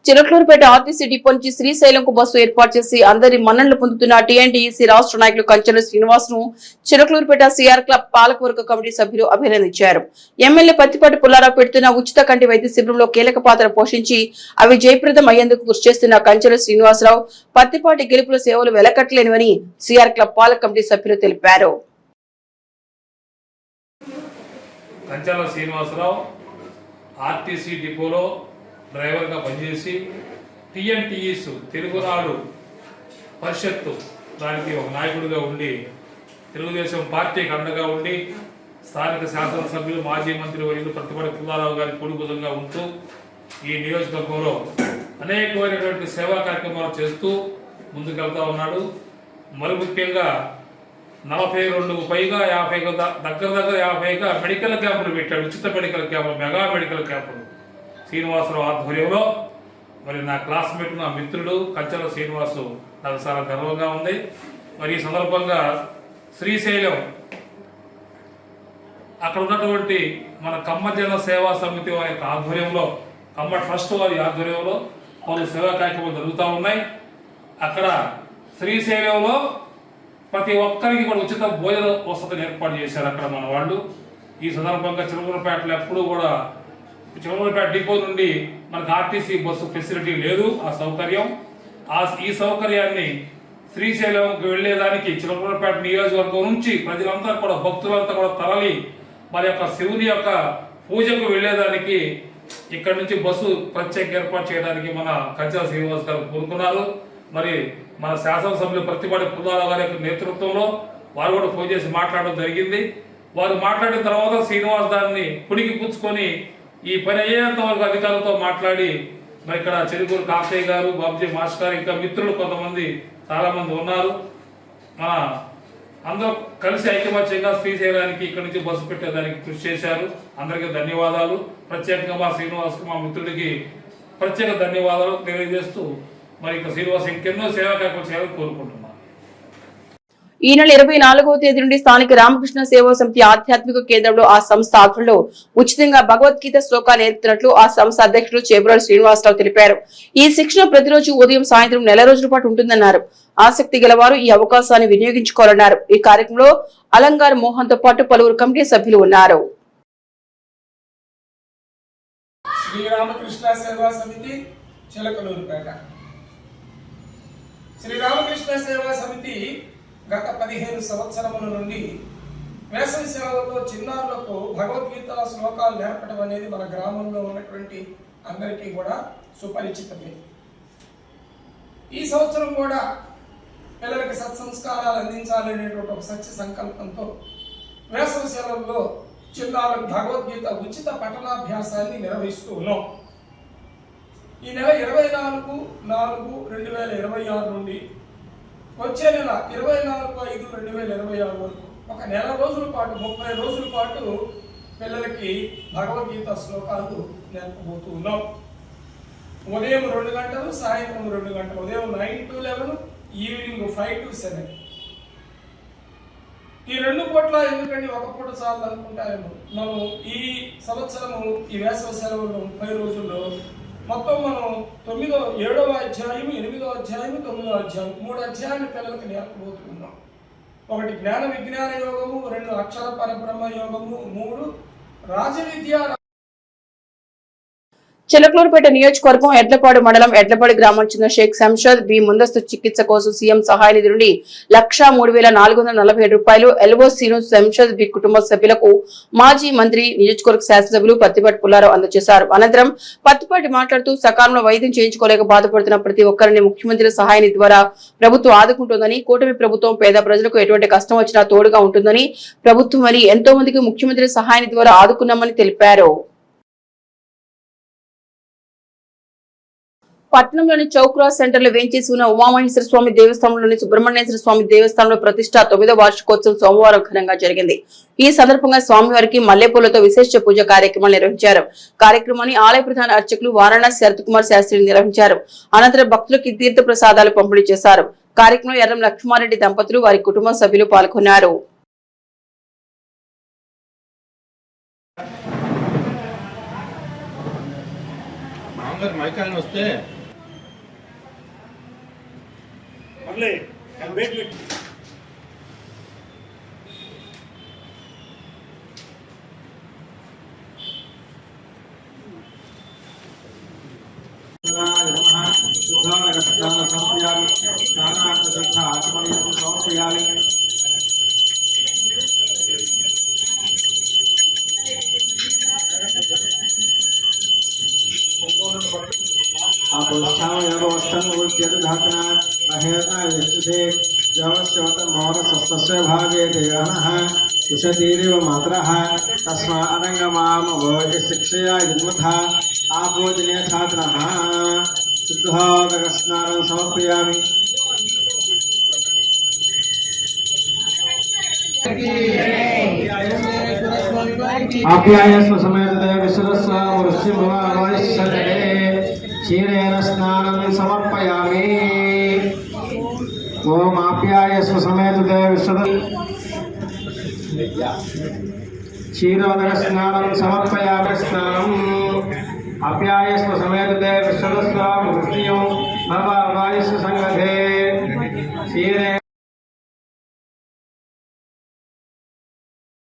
చిలకలూరుపేట ఆర్టీసీ డిపో నుంచి శ్రీశైలంకు బస్సు ఏర్పాటు చేసి అందరి మన్ననలు పొందుతున్న టీఎన్టీఈసీ రాష్ట్ర నాయకులు కంచెల శ్రీనివాస్ ను చిలకలూరుపేట సిఆర్ క్లబ్ పాలకవర్గ కమిటీ సభ్యులు అభినందించారు. ఎమ్మెల్యే పత్తిపాటి పుల్లారావు పెడుతున్న ఉచిత కంటి వైద్య శిబిరంలో కీలక పాత్ర పోషించి అవి జయప్రదం అయ్యేందుకు కృషి చేస్తున్న కంచెల శ్రీనివాసరావు పత్తిపాటి గెలుపుల సేవలు వెలకట్టలేనివని సిఆర్ క్లబ్ పాలక కమిటీ సభ్యులు తెలిపారు. కంచెల శ్రీనివాసరావు ఆర్టీసీ డిపోలో డ్రైవర్గా పనిచేసి టీఎన్టీఈస్ తెలుగునాడు పరిషత్తు దానికి ఒక నాయకుడిగా ఉండి తెలుగుదేశం పార్టీకి అండగా ఉండి స్థానిక శాసనసభ్యులు మాజీ మంత్రి వర్యులు పత్తిపాటి పుల్లారావు గారి కొడుకుగా ఉంటూ ఈ నియోజకవర్గంలో అనేకమైనటువంటి సేవా కార్యక్రమాలు చేస్తూ ముందుకెళ్తా ఉన్నాడు. మరి ముఖ్యంగా 42 పైగా 50 దగ్గర 50గా మెడికల్ క్యాంపులు పెట్టాడు. ఉచిత మెడికల్ క్యాంపులు, మెగా మెడికల్ క్యాంపులు శ్రీనివాసరావు ఆధ్వర్యంలో. మరి నా క్లాస్మేట్, నా మిత్రుడు కంచెల శ్రీనివాసు నాకు చాలా గర్వంగా ఉంది. మరి ఈ సందర్భంగా శ్రీశైలం అక్కడ ఉన్నటువంటి మన కమ్మ జన సేవా సమితి వారి యొక్క ఆధ్వర్యంలో, కమ్మ ట్రస్ట్ వారి ఆధ్వర్యంలో పలు సేవా కార్యక్రమాలు జరుగుతూ ఉన్నాయి. అక్కడ శ్రీశైలంలో ప్రతి ఒక్కరికి కూడా ఉచిత భోజన వసతిని ఏర్పాటు చేశారు అక్కడ మన వాళ్ళు. ఈ సందర్భంగా చిలకలూరిపేటలో ఎప్పుడూ కూడా చిలకలూరిపేట డిపో నుండి మనకు ఆర్టీసీ బస్సు ఫెసిలిటీ లేదు. ఆ సౌకర్యం ఈ సౌకర్యాన్ని శ్రీశైలంకి వెళ్ళేదానికి చిలకలూరిపేట నియోజకవర్గం నుంచి ప్రజలంతా కూడా భక్తులంతా కూడా తరలి మరి యొక్క శివుని యొక్క పూజకు వెళ్ళేదానికి ఇక్కడ నుంచి బస్సు ప్రత్యేక ఏర్పాటు చేయడానికి మన కంచెల శ్రీనివాస్ గారు కోరుకున్నారు. మరి మన శాసనసభ్యులు ప్రతిపాటి పుల్లారావు గారి యొక్క నేతృత్వంలో వారు కూడా ఫోన్ చేసి మాట్లాడడం జరిగింది. వారు మాట్లాడిన తర్వాత శ్రీనివాస్ దాన్ని పుడికి పుచ్చుకొని ఈ పని అయ్యేంత వరకు అధికారులతో మాట్లాడి మరి ఇక్కడ చెరుకూరు కాకయ్య గారు, బాబుజీ మాస్టర్ గారు, ఇంకా మిత్రులు కొంతమంది చాలామంది ఉన్నారు. మన అందరూ కలిసి ఐకమత్యంగా శ్రీశైలానికి ఇక్కడి నుంచి బస్సు పెట్టేదానికి కృషి చేశారు. అందరికీ ధన్యవాదాలు. ప్రత్యేకంగా మా శ్రీనివాస్కి, మా మిత్రుడికి ప్రత్యేక ధన్యవాదాలు తెలియజేస్తూ మరి ఇక శ్రీనివాస్ ఇంకెన్నో సేవా కార్యక్రమాలు చేయాలని కోరుకుంటున్నాను. ఈ నెల 24వ తేదీ నుండి స్థానిక రామకృష్ణ సేవా సమితి ఆధ్యాత్మిక కేంద్రంలో ఆ సంస్థ ఆధ్వర్యంలో ఉచితంగా భగవద్గీత శ్లోకాలు నేర్పుతున్నట్లు ఆ సంస్థ అధ్యక్షుడు చేబ్రోలు శ్రీనివాసరావు తెలిపారు. ఈ శిక్షణ ప్రతిరోజు ఉదయం సాయంత్రం నెల రోజుల పాటు ఉంటుందన్నారు. ఆసక్తి గలవారు ఈ అవకాశాన్ని వినియోగించుకోవాలన్నారు. ఈ కార్యక్రమంలో అలంగార్ మోహన్ తో పాటు పలువురు కమిటీ సభ్యులు ఉన్నారు. శ్రీరామకృష్ణ సేవా సమితి చిలకలూరుపేట. శ్రీరామకృష్ణ సేవా సమితి గత 15 సంవత్సరముల నుండి వేసవి సెలవుల్లో చిన్నారులకు భగవద్గీత శ్లోకాలు నేర్పడం అనేది మన గ్రామంలో ఉన్నటువంటి అందరికీ కూడా సుపరిచితమే. ఈ సంవత్సరం కూడా పిల్లలకి సత్సంస్కారాలు అందించాలనేటువంటి ఒక సత్య సంకల్పంతో వేసవి సెలవుల్లో చిన్నారులకు భగవద్గీత ఉచిత పఠనాభ్యాసాన్ని నిర్వహిస్తూ ఉన్నాం. ఈ నెల 24/4/2026 నుండి వచ్చే నెల 24/5/2026 వరకు ఒక నెల రోజుల పాటు 30 రోజుల పాటు పిల్లలకి భగవద్గీత శ్లోకాలు నేర్పబోతూ ఉన్నాం. ఉదయం 2 గంటలు, సాయంత్రం 2 గంటలు. ఉదయం 9 to 11, ఈవినింగ్ 5 to 7. ఈ 2 పూట్ల ఎందుకంటే ఒక పూట చాలు అనుకుంటారేమో. మనం ఈ సంవత్సరము ఈ వేసవి సెలవుల్లో 30 రోజుల్లో మొత్తం మనం 7వ అధ్యాయం, 8వ అధ్యాయం, 9వ అధ్యాయం 3 అధ్యాయాలు పిల్లలకి నేర్పబోతున్నాం. 1 జ్ఞాన విజ్ఞాన యోగము, 2 అక్షర పరబ్రహ్మ యోగము, 3 రాజవిద్య. చిలకలూరుపేట నియోజకవర్గం ఎడ్లపాడు మండలం ఎడ్లపాడు గ్రామం చెందిన షేక్ శంషాద్ బి ముందస్తు చికిత్స కోసం సీఎం సహాయ నిధి నుండి 1,03,447 రూపాయలు ఎల్ఓసీను శంషాద్ బి కుటుంబ సభ్యులకు మాజీ మంత్రి, నియోజకవర్గ శాసనసభ్యులు పత్తిపాటి పుల్లారావు అందజేశారు. అనంతరం పత్తిపాటి మాట్లాడుతూ సకాలంలో వైద్యం చేయించుకోలేక బాధపడుతున్న ప్రతి ఒక్కరిని ముఖ్యమంత్రి సహాయ నిధి ద్వారా ప్రభుత్వం ఆదుకుంటుందని, కూటమి ప్రభుత్వం పేద ప్రజలకు ఎటువంటి కష్టం వచ్చినా తోడుగా ఉంటుందని, ప్రభుత్వం అని ఎంతో మందికి ముఖ్యమంత్రి సహాయ నిధి ద్వారా ఆదుకున్నామని తెలిపారు. పట్టణంలోని చౌక్రాస్ సెంటర్ లో వేంచేసి ఉన్న ఉమామహేశ్వర స్వామి దేవస్థానంలోని సుబ్రహ్మణ్యేశ్వర స్వామి దేవస్థానంలో ప్రతిష్ట 9వ వార్షికోత్సవం సోమవారం ఘనంగా జరిగింది. ఈ సందర్భంగా స్వామివారికి మల్లెపూలతో విశేష పూజ కార్యక్రమాలు నిర్వహించారు. కార్యక్రమాన్ని ఆలయ ప్రధాన అర్చకులు వారణాసి శరత్ కుమార్ శాస్త్రి నిర్వహించారు. అనంతరం భక్తులకి తీర్థ ప్రసాదాలు పంపిణీ చేశారు. కార్యక్రమంలో ఎర్రం లక్ష్మారెడ్డి దంపతులు, వారి కుటుంబ సభ్యులు పాల్గొన్నారు. शिक्षया आपोजने छात्रः शुद्धोदकस्नानं समर्पयामि। आप्यायस्व समेत विश्वस्व वृश्चिभवावश्यते क्षीरेण स्नानं समर्पयामि। ओम आप्यायस्व समेत विश्व क्षीरोदक स्नानं समर्पयामि। स्नानं अप्यायस्व समेत देव विश्वस्वाम वृष्टियों भव वायुष संगधे क्षीरे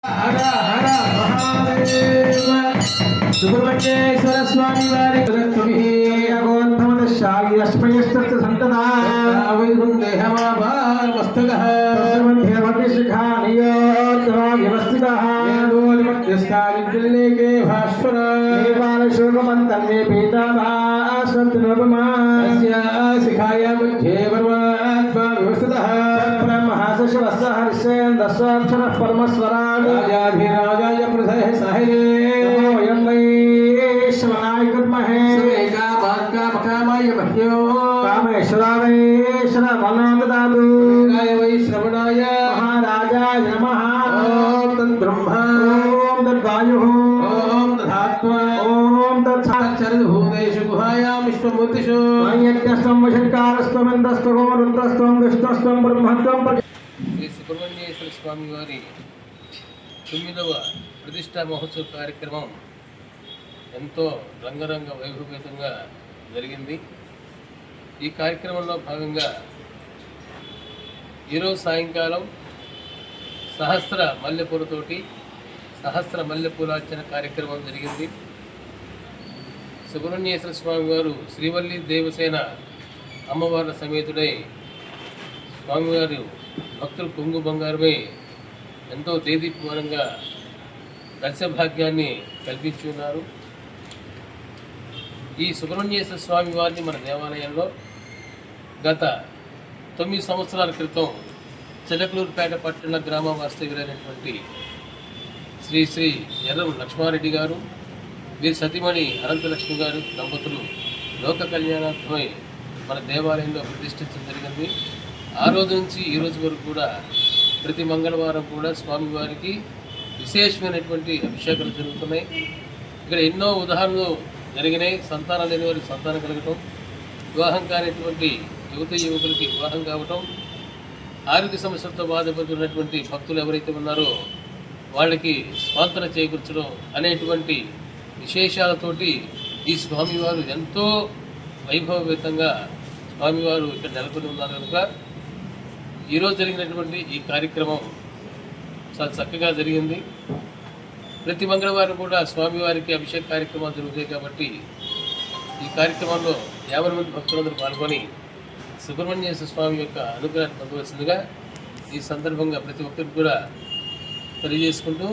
हर हर महादेव सुब्रह्मण्येश्वर स्वामी वारी प्रदत्तमिः अगोन्धमदशायि अस्मयस्तस्य सन्तता वैकुण्ठेहमा भारमस्तकः तस्मन्ध्यवतिशिखा नियोत्तमा व्यवस्थितः येदोलिमध्यस्कालिद्दिल्लेके भास्वर नेपालशोकमन्तन्मे पीताभास्वन्तनोपमा अस्या शिखाया मध्ये परमात्मा व्यवस्थितः ब्रह्महासशिवस्य हरिश्चेन्द्रस्वाक्षरः परमस्वरान् राजाधिराजाय प्रथयः साहिरे वयं वैश्वराय कुर्महे कामाय मह्यो कामेश्वरावेश्वर मनोददातु वै श्रवणाय महाराजाय नमः ॐ तद्ब्रह्मा ॐ तद्वायुः ॐ तदात्मा ॐ तत्साक्षरभूतेषु गुहायां विश्वमूर्तिषु यज्ञस्त्वं वशङ्कारस्त्वं इन्द्रस्त्वं रुद्रस्त्वं विष्णुस्त्वं ब्रह्मत्वं శ్రీ సుబ్రహ్మణ్యేశ్వర స్వామి వారి 9వ ప్రతిష్టా మహోత్సవ కార్యక్రమం ఎంతో రంగరంగ వైభవేతంగా జరిగింది. ఈ కార్యక్రమంలో భాగంగా ఈరోజు సాయంకాలం సహస్ర మల్లెపూలతోటి సహస్ర మల్లెపూలార్చన కార్యక్రమం జరిగింది. సుబ్రహ్మణ్యేశ్వర స్వామి వారు శ్రీవల్లి దేవసేన అమ్మవార్ల సమేతుడై స్వామివారు భక్తులు కొంగు బంగారమై ఎంతో దేదీప్యమానంగా దర్శభాగ్యాన్ని కల్పించి ఉన్నారు. ఈ సుబ్రహ్మణ్యేశ్వర స్వామి వారిని మన దేవాలయంలో గత 9 సంవత్సరాల క్రితం చిలకలూరుపేట పట్టణ గ్రామ వాస్తవ్యులైనటువంటి శ్రీ శ్రీ ఎర్రం లక్ష్మారెడ్డి గారు, వీరి సతీమణి అనంతలక్ష్మి గారు దంపతులు లోక కళ్యాణార్థమై మన దేవాలయంలో ప్రతిష్ఠించడం జరిగింది. ఆ రోజు నుంచి ఈ రోజు వరకు కూడా ప్రతి మంగళవారం కూడా స్వామివారికి విశేషమైనటువంటి అభిషేకాలు జరుగుతున్నాయి. ఇక్కడ ఎన్నో ఉదాహరణలు జరిగినాయి. సంతానం లేని వారికి సంతానం కలగటం, వివాహం కానిటువంటి యువకులకి వివాహం కావటం, ఆరోగ్య సమస్యలతో బాధపడుతున్నటువంటి భక్తులు ఎవరైతే ఉన్నారో వాళ్ళకి స్వాంతన చేకూర్చడం అనేటువంటి విశేషాలతోటి ఈ స్వామివారు ఎంతో వైభవపేతంగా స్వామివారు ఇక్కడ నెలకొని ఉన్నారు. కనుక ఈరోజు జరిగినటువంటి ఈ కార్యక్రమం చాలా చక్కగా జరిగింది. ప్రతి మంగళవారం కూడా స్వామివారికి అభిషేక కార్యక్రమాలు జరుగుతాయి కాబట్టి ఈ కార్యక్రమంలో 50 మంది భక్తులందరూ పాల్గొని సుబ్రహ్మణ్యేశ్వర స్వామి యొక్క అనుగ్రహాన్ని పొందవలసిందిగా ఈ సందర్భంగా ప్రతి ఒక్కరికి కూడా తెలియజేసుకుంటూ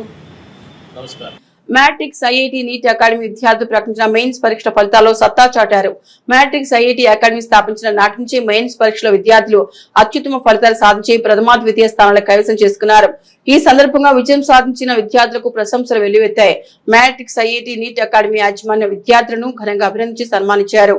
నమస్కారం. మ్యాట్రిక్స్ ఐఐటి నీట్ అకాడమీ విద్యార్థులు ప్రకటించిన మెయిన్స్ పరీక్షల ఫలితాల్లో సత్తా చాటారు. మ్యాట్రిక్స్ ఐఐటి అకాడమీ స్థాపించిన నాటి నుంచి మెయిన్స్ పరీక్షల విద్యార్థులు అత్యుత్తమ ఫలితాలు సాధించి ప్రథమ ద్వితీయ స్థానాలు కైవసం చేసుకున్నారు. ఈ సందర్భంగా విజయం సాధించిన విద్యార్థులకు ప్రశంసలు వెల్లువెత్తాయి. మ్యాట్రిక్స్ ఐఐటి నీట్ అకాడమీ యాజమాన్య విద్యార్థులను ఘనంగా అభినందించి సన్మానించారు.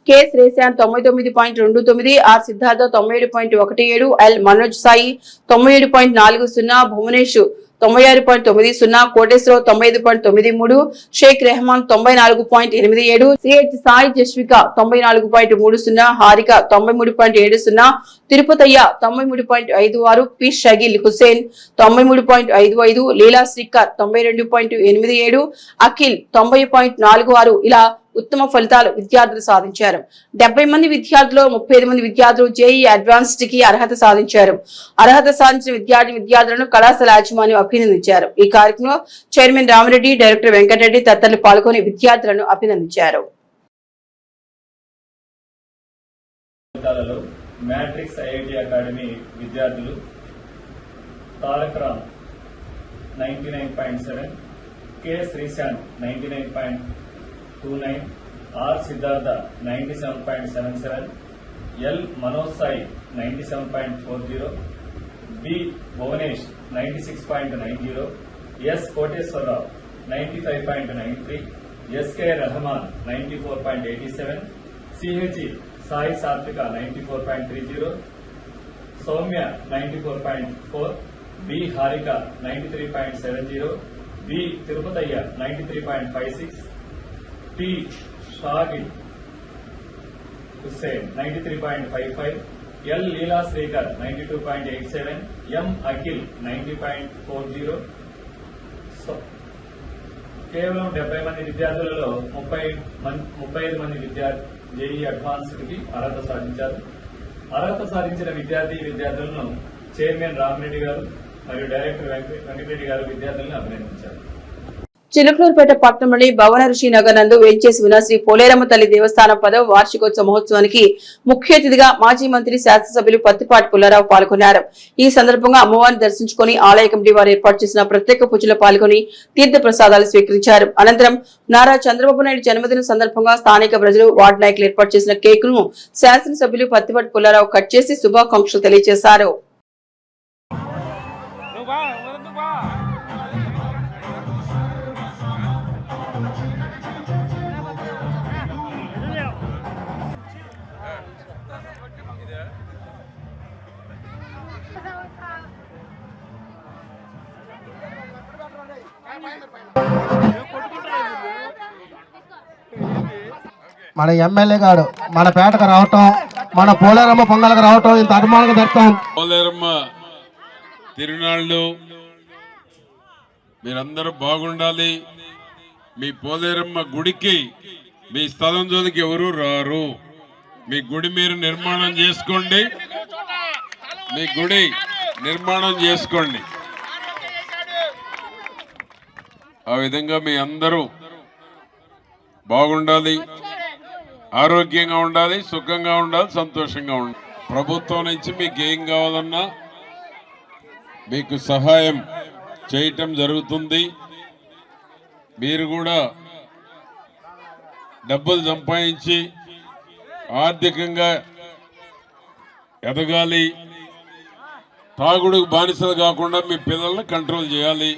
K Sreshan 99.29, R Siddhartha 97.17, L Manoj Sai 97.40, Bhuvanesh 96.90, Koteswararao 95.93, Sheikh Rehman 94.87, CH Sai Jaswika 94.30, Harika 93.70, Tirupathaiah 93.56, P Shagil Hussain 93.55, Leela Sreekar 92.87, Akhil 90.46 ఇలా ఉత్తమ ఫలితాలు విద్యార్థులు సాధించారు. 70 మంది విద్యార్థులు 35 మంది విద్యార్థులు జేఈ అడ్వాన్స్డ్ కి అర్హత సాధించారు. అర్హత సాధించిన విద్యార్థులను కళాశాల యాజమాన్యం అభినందించారు. ఈ కార్యక్రమంలో చైర్మన్ రామిరెడ్డి, డైరెక్టర్ వెంకటరెడ్డి తదితరులు పాల్గొని విద్యార్థులను అభినందించారు. మ్యాట్రిక్స్ ఐఐటి అకాడమీ విద్యార్థులు Tarak Ram 99.7, K Sreesanth 99.29, R Siddhartha 97.77, L Manoj Sai 97.40, B Bhuvanesh 96.90, S Koteswararao 95.93, SK Rehman 94.87, CH Sai Satvika 94.30, Soumya 94.4, B Harika 93.70, B Tirupathaiah 93.56, P Shagil Hussain 93.55, L Leela Sreekar 92.87, M Akhil 90.40, కేవలం 70 మంది విద్యార్థులలో 35 మంది జేఈ అడ్వాన్స్డ్కి అర్హత సాధించారు. అర్హత సాధించిన విద్యార్థులను చైర్మన్ రామిరెడ్డి గారు మరియు డైరెక్టర్ వెంకటరెడ్డి గారు విద్యార్థులను అభినందించారు. చిలకలూరుపేట పట్టణంలోని భవన ఋషి నగర్ నందు వేంచేసి ఉన్న శ్రీ పోలేరమ్మ తల్లి దేవస్థానం 10వ వార్షికోత్సవ మహోత్సవానికి ముఖ్య అతిథిగా మాజీ మంత్రి శాసనసభ్యులు పత్తిపాటి పుల్లారావు పాల్గొన్నారు. ఈ సందర్భంగా అమ్మవారిని దర్శించుకుని ఆలయ కమిటీ వారు ఏర్పాటు చేసిన ప్రత్యేక పూజలో పాల్గొని తీర్థ ప్రసాదాలు స్వీకరించారు. అనంతరం నారా చంద్రబాబు నాయుడు జన్మదిన సందర్భంగా స్థానిక ప్రజలు వార్డు నాయకులు ఏర్పాటు చేసిన కేకును శాసనసభ్యులు పత్తిపాటి పుల్లారావు కట్ చేసి శుభాకాంక్షలు తెలియజేశారు. మన ఎమ్మెల్యే గారు మన పేటకు రావటం, మన పోలేరమ్మ పొంగలకు రావటం ఇంత అభిమానంగా జరుపుతాం. పోలేరమ్మ తిరునాళ్ళు మీరందరూ బాగుండాలి. మీ పోలేరమ్మ గుడికి మీ స్థలం జోలికి ఎవరు రారు. మీ గుడి మీరు నిర్మాణం చేసుకోండి. మీ గుడి నిర్మాణం చేసుకోండి. ఆ విధంగా మీ అందరూ బాగుండాలి, ఆరోగ్యంగా ఉండాలి, సుఖంగా ఉండాలి, సంతోషంగా ఉండాలి. ప్రభుత్వం నుంచి మీకు ఏం కావాలన్నా మీకు సహాయం చేయటం జరుగుతుంది. మీరు కూడా డబ్బులు సంపాదించి ఆర్థికంగా ఎదగాలి. తాగుడుకు బానిసలు కాకుండా మీ పిల్లల్ని కంట్రోల్ చేయాలి.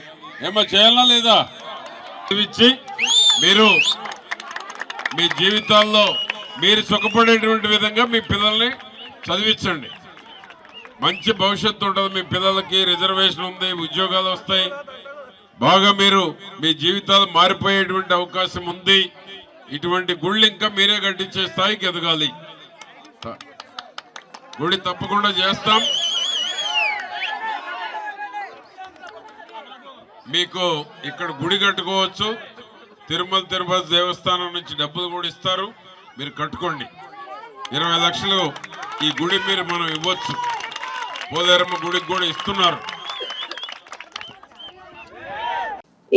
ఏమో చేయాలా లేదా? ఇచ్చి మీరు మీ జీవితాల్లో మీరు సుఖపడేటువంటి విధంగా మీ పిల్లల్ని చదివించండి. మంచి భవిష్యత్తు ఉంటుంది. మీ పిల్లలకి రిజర్వేషన్ ఉంది, ఉద్యోగాలు వస్తాయి. బాగా మీరు మీ జీవితాలు మారిపోయేటువంటి అవకాశం ఉంది. ఇటువంటి గుళ్ళు ఇంకా మీరే కట్టించే స్థాయికి ఎదగాలి. గుడి తప్పకుండా చేస్తాం. మీకు ఇక్కడ గుడి కట్టుకోవచ్చు. తిరుమల తిరుపతి దేవస్థానం నుంచి డబ్బులు కూడా ఇస్తారు, మీరు కట్టుకోండి. 20 లక్షలు ఈ గుడి మీరు మనం ఇవ్వచ్చు. పోలేరమ్మ గుడికి కూడా ఇస్తున్నారు.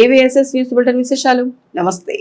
AVSS న్యూస్ బులెటిన్ విశేషాలు. నమస్తే.